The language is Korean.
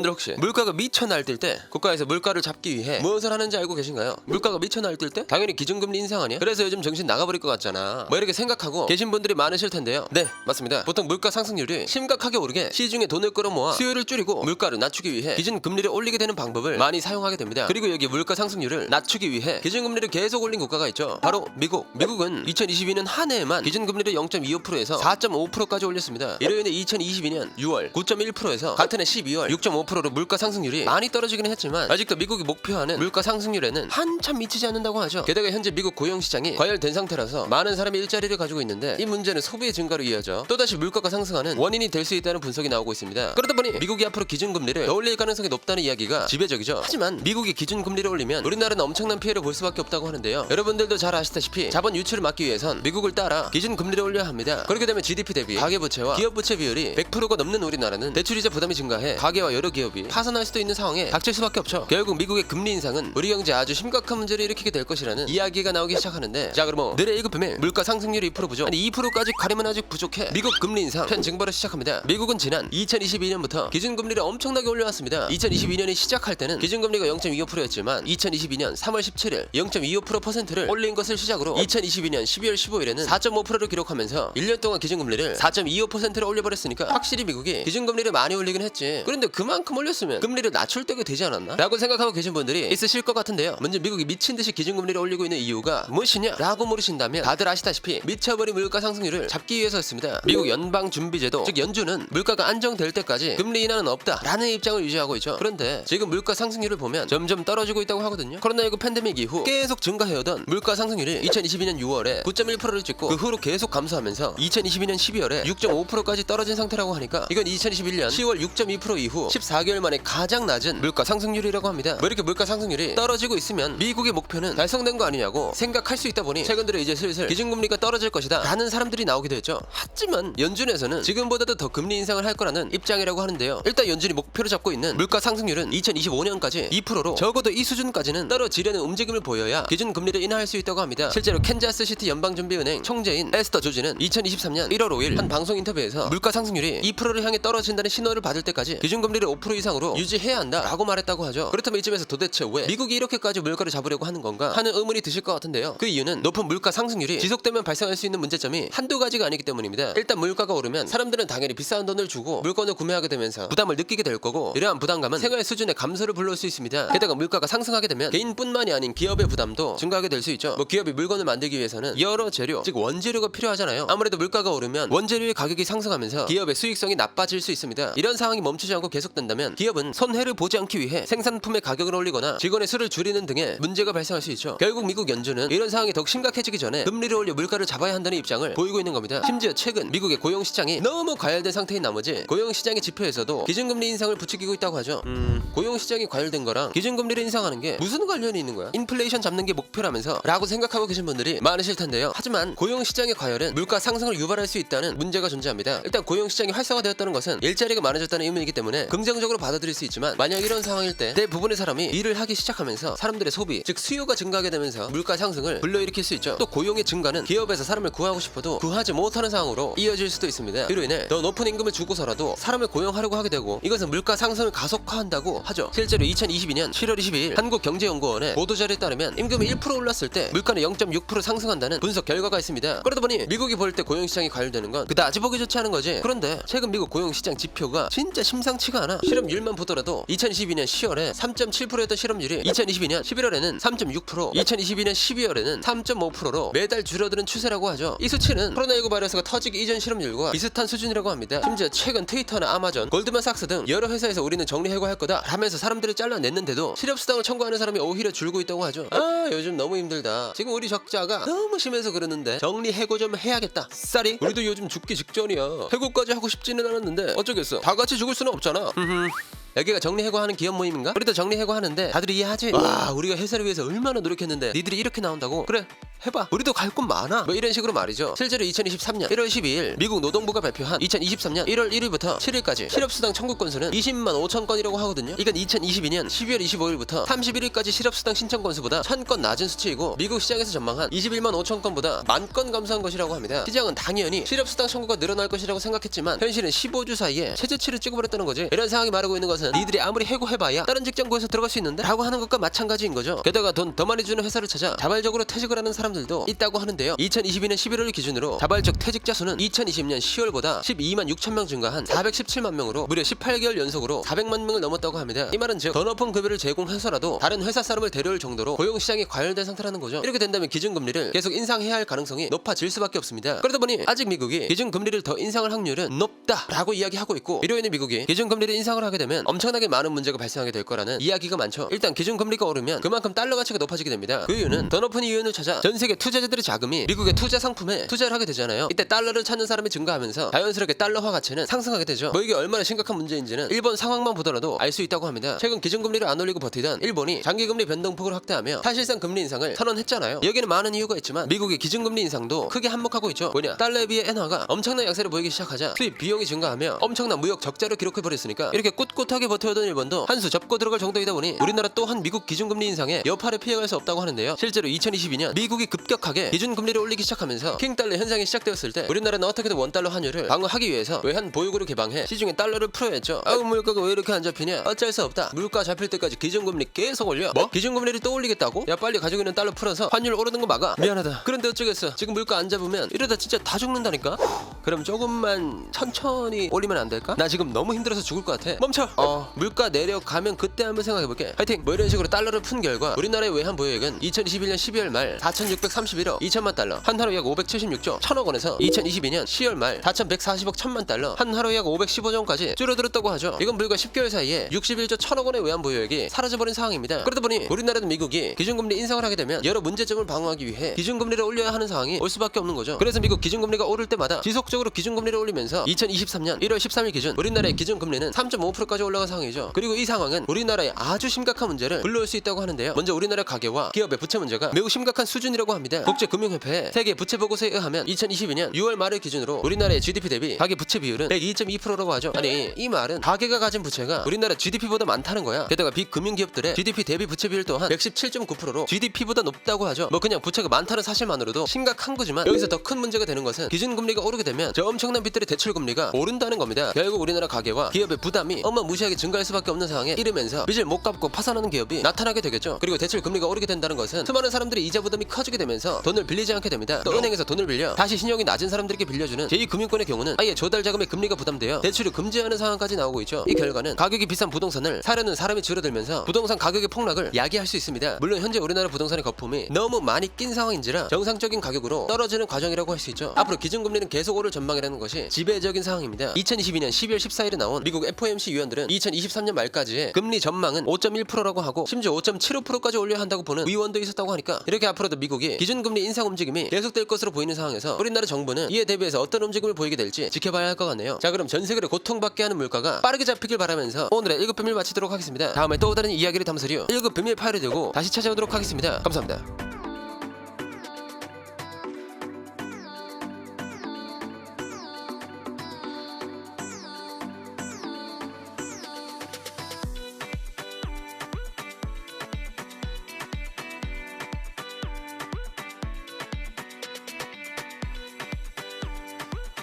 여러분들 혹시 물가가 미쳐 날뛸 때 국가에서 물가를 잡기 위해 무엇을 하는지 알고 계신가요? 물가가 미쳐 날뛸 때 당연히 기준금리 인상 아니야? 그래서 요즘 정신 나가버릴 것 같잖아. 뭐 이렇게 생각하고 계신 분들이 많으실 텐데요. 네, 맞습니다. 보통 물가 상승률이 심각하게 오르게 시중에 돈을 끌어모아 수요를 줄이고 물가를 낮추기 위해 기준금리를 올리게 되는 방법을 많이 사용하게 됩니다. 그리고 여기 물가 상승률을 낮추기 위해 기준금리를 계속 올린 국가가 있죠. 바로 미국. 미국은 2022년 한 해에만 기준금리를 0.25%에서 4.5%까지 올렸습니다. 이로 인해 2022년 6월 9.1%에서 같은 해 12월 6.5%로 물가 상승률이 많이 떨어지기는 했지만 아직도 미국이 목표하는 물가 상승률에는 한참 미치지 않는다고 하죠. 게다가 현재 미국 고용시장이 과열된 상태라서 많은 사람이 일자리를 가지고 있는데 이 문제는 소비의 증가로 이어져 또다시 물가가 상승하는 원인이 될 수 있다는 분석이 나오고 있습니다. 그러다 보니 미국이 앞으로 기준금리를 더 올릴 가능성이 높다는 이야기가 지배적이죠. 하지만 미국이 기준금리를 올리면 우리나라는 엄청난 피해를 볼 수밖에 없다고 하는데요. 여러분들도 잘 아시다시피 자본 유출을 막기 위해선 미국을 따라 기준금리를 올려야 합니다. 그렇게 되면 GDP 대비 가계부채와 기업부채 비율이 100%가 넘는 우리나라는 대출이자 부담이 증가해 가계와 여러 기업이 파산할 수도 있는 상황에 닥칠 수밖에 없죠. 결국 미국의 금리 인상은 우리 경제에 아주 심각한 문제를 일으키게 될 것이라는 이야기가 나오기 시작하는데 자 그럼 늘의 1급 비밀 물가 상승률이 2% 부족 아니 2%까지 가려면 아직 부족해. 미국 금리 인상 편 증발을 시작합니다. 미국은 지난 2022년부터 기준금리를 엄청나게 올려왔습니다. 2022년이 시작할 때는 기준금리가 0.25%였지만 2022년 3월 17일 0.25%를 올린 것을 시작으로 2022년 12월 15일에는 4.5%를 기록하면서 1년 동안 기준금리를 4.25%를 올려버렸으니까 확실히 미국이 기준금리를 많이 올리긴 했지. 그런데 그만큼 올렸으면 금리를 낮출 때가 되지 않았나? 라고 생각하고 계신 분들이 있으실 것 같은데요. 먼저 미국이 미친듯이 기준금리를 올리고 있는 이유가 무엇이냐? 라고 물으신다면 다들 아시다시피 미쳐버린 물가 상승률을 잡기 위해서였습니다. 미국 연방준비제도 즉 연준은 물가가 안정될 때까지 금리 인하는 없다 라는 입장을 유지하고 있죠. 그런데 지금 물가 상승률을 보면 점점 떨어지고 있다고 하거든요. 코로나19 팬데믹 이후 계속 증가해오던 물가 상승률이 2022년 6월에 9.1%를 찍고 그 후로 계속 감소하면서 2022년 12월에 6.5%까지 떨어진 상태라고 하니까 이건 2021년 10월 6.2% 이후 14개월 만에 가장 낮은 물가 상승률이라고 합니다. 왜 이렇게 물가 상승률이 떨어지고 있으면 미국의 목표는 달성된 거 아니냐고 생각할 수 있다 보니 최근 들어 이제 슬슬 기준금리가 떨어질 것이다 라는 사람들이 나오기도 했죠. 하지만 연준에서는 지금보다도 더 금리 인상을 할 거라는 입장이라고 하는데요. 일단 연준이 목표로 잡고 있는 물가 상승률은 2025년까지 2%로 적어도 이 수준까지는 떨어지려는 움직임을 보여야 기준금리를 인하할 수 있다고 합니다. 실제로 캔자스시티 연방준비은행 총재인 에스터 조지는 2023년 1월 5일 한 방송 인터뷰에서 물가 상승률이 2%를 향해 떨어진다는 신호를 받을 때까지 기준금리를 5% 이상으로 유지해야 한다 라고 말했다고 하죠. 그렇다면 이쯤에서 도대체 왜 미국이 이렇게까지 물가를 잡으려고 하는 건가 하는 의문이 드실 것 같은데요. 그 이유는 높은 물가 상승률이 지속되면 발생할 수 있는 문제점이 한두 가지가 아니기 때문입니다. 일단 물가가 오르면 사람들은 당연히 비싼 돈을 주고 물건을 구매하게 되면서 부담을 느끼게 될 거고 이러한 부담감은 생활 수준의 감소를 불러올 수 있습니다. 게다가 물가가 상승하게 되면 개인뿐만이 아닌 기업의 부담도 증가하게 될 수 있죠. 뭐 기업이 물건을 만들기 위해서는 여러 재료 즉 원재료가 필요하잖아요. 아무래도 물가가 오르면 원재료의 가격이 상승하면서 기업의 수익성이 나빠질 수 있습니다. 이런 상황이 멈추지 않고 계속된다면 기업은 손해를 보지 않기 위해 생산품의 가격을 올리거나 직원의 수를 줄이는 등의 문제가 발생할 수 있죠. 결국 미국 연준은 이런 상황이 더욱 심각해지기 전에 금리를 올려 물가를 잡아야 한다는 입장을 보이고 있는 겁니다. 심지어 최근 미국의 고용시장이 너무 과열된 상태인 나머지 고용시장의 지표에서도 기준금리 인상을 부추기고 있다고 하죠. 고용시장이 과열된 거랑 기준금리를 인상하는 게 무슨 관련이 있는 거야? 인플레이션 잡는 게 목표라면서 라고 생각하고 계신 분들이 많으실 텐데요. 하지만 고용시장의 과열은 물가 상승을 유발할 수 있다는 문제가 존재합니다. 일단 고용시장이 활성화되었다는 것은 일자리가 많아졌다는 의미이기 때문에 긍정적으로 받아들일 수 있지만 만약 이런 상황일 때 대부분의 사람이 일을 하기 시작하면서 사람들의 소비 즉 수요가 증가하게 되면서 물가 상승을 불러일으킬 수 있죠. 또 고용의 증가는 기업에서 사람을 구하고 싶어도 구하지 못하는 상황으로 이어질 수도 있습니다. 이로 인해 더 높은 임금을 주고서라도 사람을 고용하려고 하게 되고 이것은 물가 상승을 가속화한다고 하죠. 실제로 2022년 7월 22일 한국경제연구원의 보도자료에 따르면 임금이 1% 올랐을 때 물가는 0.6% 상승한다는 분석 결과가 있습니다. 그러다 보니 미국이 볼 때 고용시장이 과열되는 건 그다지 보기 좋지 않은 거지. 그런데 최근 미국 고용시장 지표가 진짜 심상치가 않아. 실업률만 보더라도 2022년 10월에 3.7%였던 실업률이 2022년 11월에는 3.6%, 2022년 12월에는 3.5%로 매달 줄어드는 추세라고 하죠. 이 수치는 코로나19 바이러스가 터지기 이전 실업률과 비슷한 수준이라고 합니다. 심지어 최근 트위터나 아마존, 골드만삭스 등 여러 회사에서 우리는 정리해고할 거다 하면서 사람들을 잘라냈는데도 실업수당을 청구하는 사람이 오히려 줄고 있다고 하죠. 아 요즘 너무 힘들다. 지금 우리 적자가 너무 심해서 그러는데 정리해고 좀 해야겠다. 쌀이 우리도 요즘 죽기 직전이야. 해고까지 하고 싶지는 않았는데 어쩌겠어. 다 같이 죽을 수는 없잖아. 여기가 정리해고하는 기업 모임인가? 우리도 정리해고하는데 다들 이해하지? 와 우리가 회사를 위해서 얼마나 노력했는데 니들이 이렇게 나온다고? 그래 해봐. 우리도 갈 곳 많아. 뭐 이런 식으로 말이죠. 실제로 2023년 1월 12일 미국 노동부가 발표한 2023년 1월 1일부터 7일까지 실업수당 청구 건수는 20만 5천 건이라고 하거든요. 이건 2022년 12월 25일부터 31일까지 실업수당 신청 건수보다 1000건 낮은 수치이고 미국 시장에서 전망한 21만 5천 건보다 10,000건 감소한 것이라고 합니다. 시장은 당연히 실업수당 청구가 늘어날 것이라고 생각했지만 현실은 15주 사이에 최저치를 찍어버렸다는 거지. 이런 상황이 말하고 있는 것은 니들이 아무리 해고해봐야 다른 직장 구해서 들어갈 수 있는데? 라고 하는 것과 마찬가지인 거죠. 게다가 돈 더 많이 주는 회사를 찾아 자발적으로 퇴직을 하는 사람들도 있다고 하는데요. 2022년 11월 기준으로 자발적 퇴직자 수는 2020년 10월보다 12만 6천 명 증가한 417만 명으로 무려 18개월 연속으로 400만 명을 넘었다고 합니다. 이 말은 즉 더 높은 급여를 제공해서라도 다른 회사 사람을 데려올 정도로 고용시장이 과열된 상태라는 거죠. 이렇게 된다면 기준금리를 계속 인상해야 할 가능성이 높아질 수밖에 없습니다. 그러다 보니 아직 미국이 기준금리를 더 인상할 확률은 높다라고 이야기하고 있고, 이로 인해 미국이 기준금리를 인상을 하게 되면 엄청나게 많은 문제가 발생하게 될 거라는 이야기가 많죠. 일단 기준금리가 오르면 그만큼 달러 가치가 높아지게 됩니다. 그 이유는 더 높은 이윤을 찾아 전 세계 투자자들의 자금이 미국의 투자 상품에 투자를 하게 되잖아요. 이때 달러를 찾는 사람이 증가하면서 자연스럽게 달러화 가치는 상승하게 되죠. 뭐 이게 얼마나 심각한 문제인지는 일본 상황만 보더라도 알 수 있다고 합니다. 최근 기준금리를 안 올리고 버티던 일본이 장기금리 변동폭을 확대하며 사실상 금리 인상을 선언했잖아요. 여기는 많은 이유가 있지만 미국의 기준금리 인상도 크게 한몫하고 있죠. 뭐냐, 달러에 비해 엔화가 엄청난 약세를 보이기 시작하자 수입 비용이 증가하며 엄청난 무역 적자를 기록해버렸으니까 이렇게 꿋꿋하게 버텨오던 일본도 한 수 접고 들어갈 정도이다 보니 우리나라 또한 미국 기준금리 인상에 여파를 피해갈 수 없다고 하는데요. 실제로 2022년 미국이 급격하게 기준금리를 올리기 시작하면서 킹달러 현상이 시작되었을 때 우리나라는 어떻게든 원달러 환율을 방어하기 위해서 외환 보유고를 개방해 시중에 달러를 풀어야 했죠. 아우, 물가가 왜 이렇게 안 잡히냐? 어쩔 수 없다. 물가 잡힐 때까지 기준금리 계속 올려. 뭐? 기준금리를 또 올리겠다고? 야, 빨리 가지고 있는 달러 풀어서 환율 오르는 거 막아. 미안하다. 그런데 어쩌겠어. 지금 물가 안 잡으면 이러다 진짜 다 죽는다니까? 그럼 조금만 천천히 올리면 안 될까? 나 지금 너무 힘들어서 죽을 것 같아. 멈춰. 물가 내려가면 그때 한번 생각해볼게. 화이팅. 뭐 이런 식으로 달러를 푼 결과 우리나라의 외환 보유액은 2021년 12월 말 4,631억 2천만 달러, 한 하루 약 576조 1천억 원에서 2022년 10월 말 4,140억 1천만 달러, 한 하루 약 515조 원까지 줄어들었다고 하죠. 이건 불과 10개월 사이에 61조 1천억 원의 외환 보유액이 사라져버린 상황입니다. 그러다 보니 우리나라는 미국이 기준금리 인상을 하게 되면 여러 문제점을 방어하기 위해 기준금리를 올려야 하는 상황이 올 수밖에 없는 거죠. 그래서 미국 기준금리가 오를 때마다 지속적으로 기준금리를 올리면서 2023년 1월 13일 기준 우리나라의 기준금리는 3.5%까지 올라간 상황이죠. 그리고 이 상황은 우리나라의 아주 심각한 문제를 불러올 수 있다고 하는데요. 먼저 우리나라 가계와 기업의 부채 문제가 매우 심각한 수준이라고 합니다. 국제금융협회 세계 부채 보고서에 의하면 2022년 6월 말을 기준으로 우리나라의 GDP 대비 가계 부채 비율은 102.2%라고 하죠. 아니, 이 말은 가계가 가진 부채가 우리나라 GDP보다 많다는 거야. 게다가 빅금융기업들의 GDP 대비 부채 비율 또한 117.9%로 GDP보다 높다고 하죠. 뭐 그냥 부채가 많다는 사실만으로도 심각한 거지만 여기서 더 큰 문제가 되는 것은 기준금리가 오르게 되면 저 엄청난 빚들의 대출금리가 오른다는 겁니다. 결국 우리나라 가계와 기업의 부담이 어마무시하게 증가할 수밖에 없는 상황에 이르면서 빚을 못 갚고 파산하는 기업이 나타나게 되겠죠. 그리고 대출금리가 오르게 된다는 것은 수많은 사람들이 이자 부담이 커지게 되면서 돈을 빌리지 않게 됩니다. 또 은행에서 돈을 빌려 다시 신용이 낮은 사람들에게 빌려주는 제2금융권의 경우는 아예 조달 자금의 금리가 부담되어 대출을 금지하는 상황까지 나오고 있죠. 이 결과는 가격이 비싼 부동산을 사려는 사람이 줄어들면서 부동산 가격의 폭락을 야기할 수 있습니다. 물론 현재 우리나라 부동산의 거품이 너무 많이 낀 상황인지라 정상적인 가격으로 떨어지는 과정이라고 할 수 있죠. 앞으로 기준금리는 계속 오를 전망이라는 것이 지배적인 상황입니다. 2022년 12월 14일에 나온 미국 FOMC 위원들은 2023년 말까지의 금리 전망은 5.1%라고 하고 심지어 5.75%까지 올려야 한다고 보는 위원도 있었다고 하니까 이렇게 앞으로도 미국이 기준금리 인상 움직임이 계속될 것으로 보이는 상황에서 우리나라 정부는 이에 대비해서 어떤 움직임을 보이게 될지 지켜봐야 할 것 같네요. 자, 그럼 전 세계를 고통받게 하는 물가가 빠르게 잡히길 바라면서 오늘의 1급 비밀 마치도록 하겠습니다. 다음에 또 다른 이야기를 담으려 1급 비밀 파일을 들고 다시 찾아오도록 하겠습니다. 감사합니다.